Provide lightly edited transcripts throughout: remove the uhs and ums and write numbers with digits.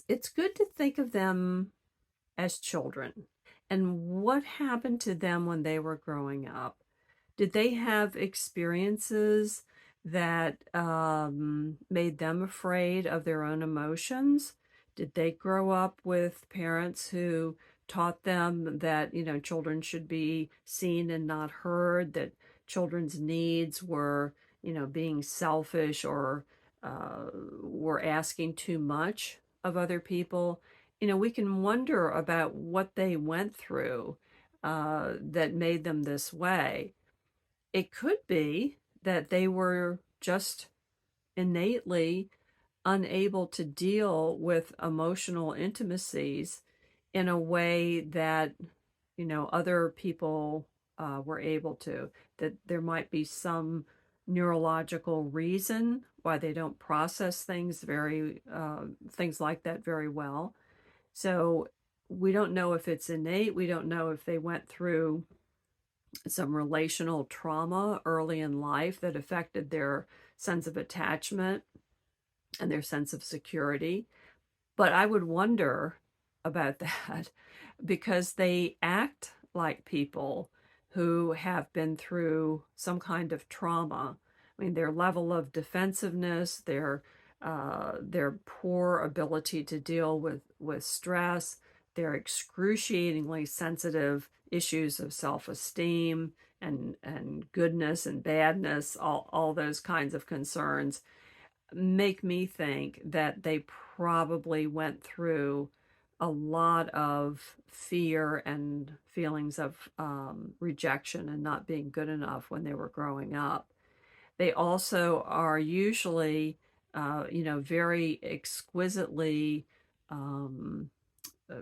it's good to think of them as children and what happened to them when they were growing up. Did they have experiences that made them afraid of their own emotions? Did they grow up with parents who taught them that, children should be seen and not heard, that children's needs were, being selfish or were asking too much of other people? We can wonder about what they went through that made them this way. It could be that they were just innately unable to deal with emotional intimacies in a way that, other people were able to, that there might be some neurological reason why they don't process things like that very well. So we don't know if it's innate. We don't know if they went through some relational trauma early in life that affected their sense of attachment and their sense of security. But I would wonder about that because they act like people who have been through some kind of trauma. I mean, their level of defensiveness, their poor ability to deal with stress, their excruciatingly sensitive issues of self-esteem and goodness and badness, all those kinds of concerns make me think that they probably went through a lot of fear and feelings of rejection and not being good enough when they were growing up. They also are usually, very exquisitely um, uh,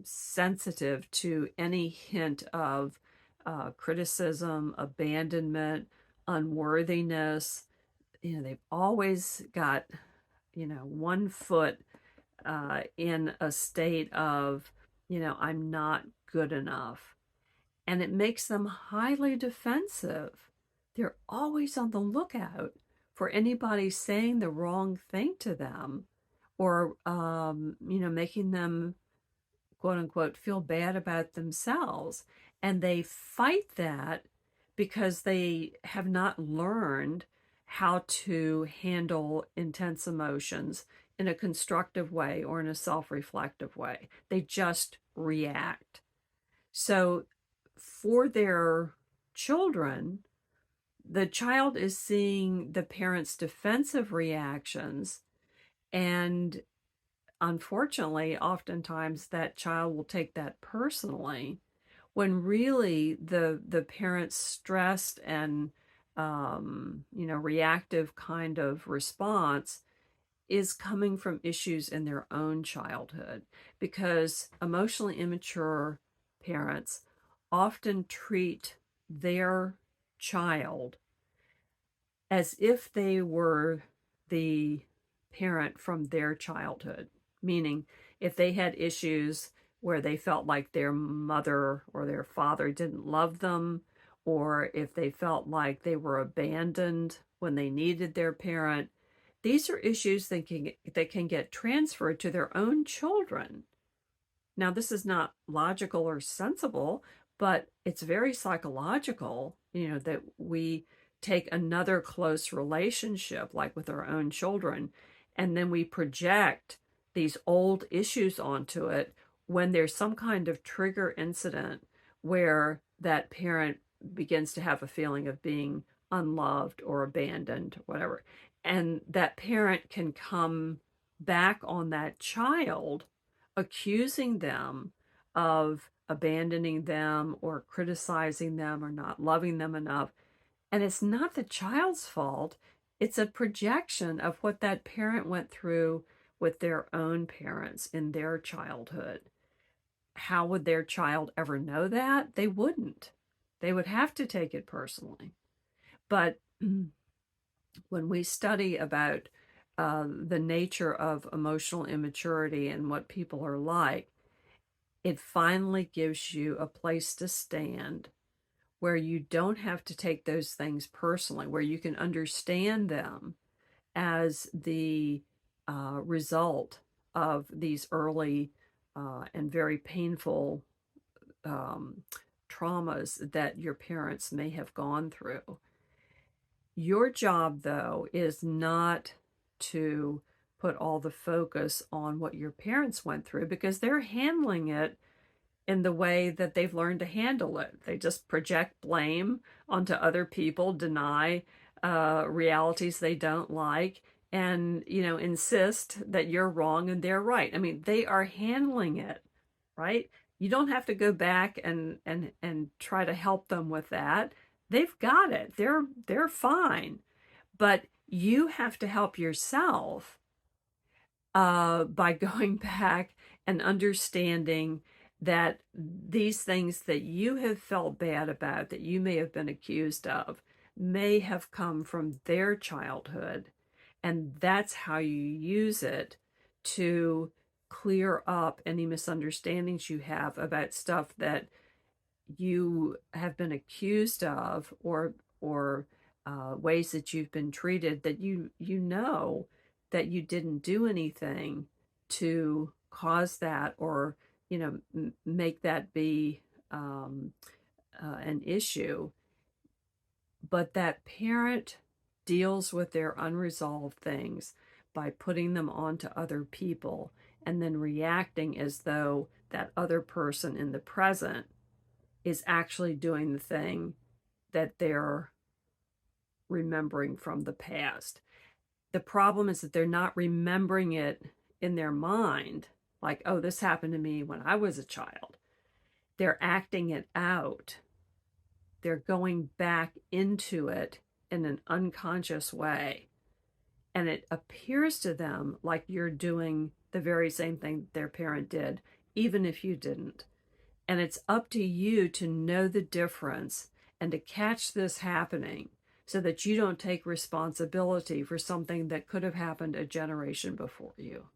sensitive to any hint of criticism, abandonment, unworthiness. They've always got, one foot in a state of, I'm not good enough. And it makes them highly defensive. They're always on the lookout for anybody saying the wrong thing to them or, making them, quote unquote, feel bad about themselves. And they fight that because they have not learned how to handle intense emotions in a constructive way or in a self reflective way. They just react. So, for their children, the child is seeing the parent's defensive reactions, and unfortunately, oftentimes that child will take that personally when really the parent's stressed and reactive kind of response is coming from issues in their own childhood, because emotionally immature parents often treat their child as if they were the parent from their childhood. Meaning, if they had issues where they felt like their mother or their father didn't love them, or if they felt like they were abandoned when they needed their parent, these are issues that can get transferred to their own children. Now, this is not logical or sensible, but it's very psychological, that we take another close relationship, like with our own children, and then we project these old issues onto it when there's some kind of trigger incident where that parent begins to have a feeling of being unloved or abandoned, whatever. And that parent can come back on that child, accusing them of abandoning them or criticizing them or not loving them enough. And it's not the child's fault. It's a projection of what that parent went through with their own parents in their childhood. How would their child ever know that? They wouldn't. They would have to take it personally. But when we study about the nature of emotional immaturity and what people are like, it finally gives you a place to stand where you don't have to take those things personally, where you can understand them as the result of these early and very painful um, traumas that your parents may have gone through. Your job, though, is not to put all the focus on what your parents went through because they're handling it in the way that they've learned to handle it. They just project blame onto other people, deny realities they don't like, and insist that you're wrong and they're right. I mean, they are handling it, right? You don't have to go back and try to help them with that. They've got it. They're fine. But you have to help yourself by going back and understanding that these things that you have felt bad about, that you may have been accused of, may have come from their childhood. And that's how you use it to clear up any misunderstandings you have about stuff that you have been accused of, or ways that you've been treated that you know that you didn't do anything to cause that, or make that be an issue, but that parent deals with their unresolved things by putting them onto other people and then reacting as though that other person in the present is actually doing the thing that they're remembering from the past. The problem is that they're not remembering it in their mind, like, oh, this happened to me when I was a child. They're acting it out. They're going back into it in an unconscious way. And it appears to them like you're doing the very same thing their parent did, even if you didn't. And it's up to you to know the difference and to catch this happening so that you don't take responsibility for something that could have happened a generation before you.